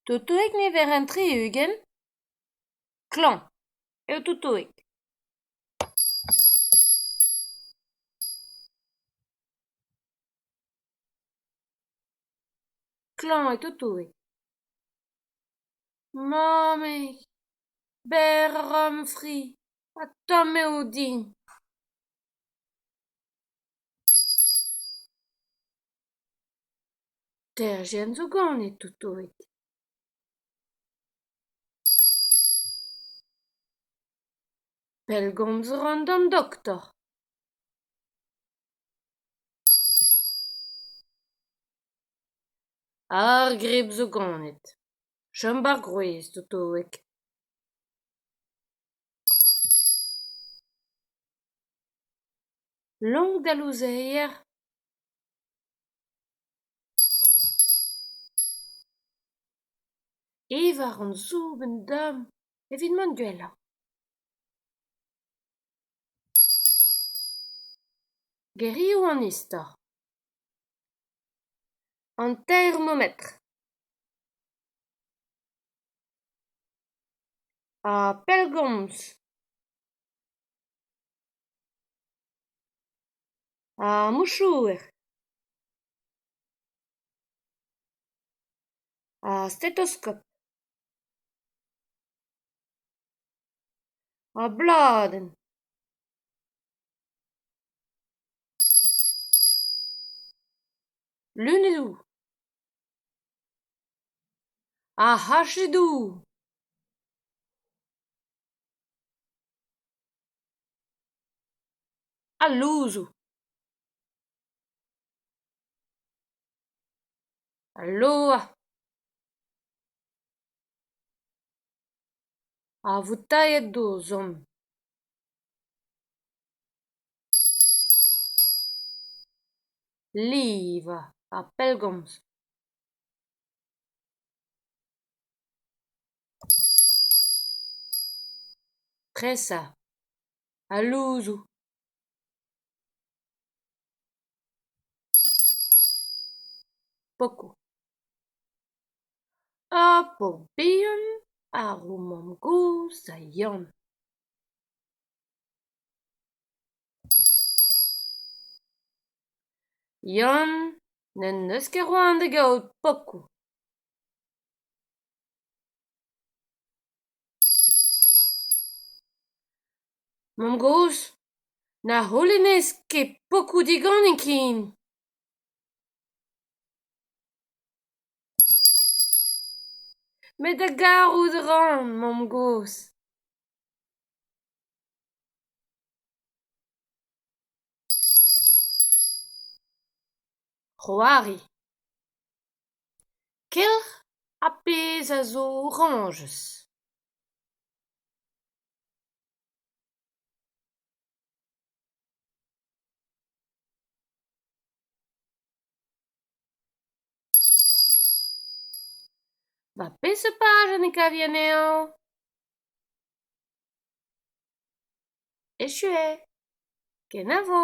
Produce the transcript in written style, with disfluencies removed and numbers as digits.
Tutuik ne veren tri-ugent? Klañv eo tutuik. Klañv eo tutuik. Mamig, ber a ram fri, ha tamm eo din. Derjenn zo ganet tutuik. Pellgomz a ran d'an doktor. Ar grip zo ganet. Chom bar gwez tutuik. Lonk da louzeier. Evar an zouben dam. Evit man gwellañ. Gerioù an istor. An termometr. Ha pellgomz. Ha mouchouer. Ha stétoskop. Ha bladenn. Lunedoù. Ha hachedoù. Ha louzou. Ha loa. Ha voutailhet dour zom. Liva ha pellgomz. Presa. Ha louzou. Pokou. Ha po bihan a roumam gozh da Yann. Yann n'en deus ket c'hoant da gaout pokou. Mam gozh, na holenez ket pokou diganit ken. Met da garout ran, mam gozh. C'hoari. Kelc'h ha pezh a zo oranjez. Va peseurt pajenn e kavia anezho? Echuet. Kenavo.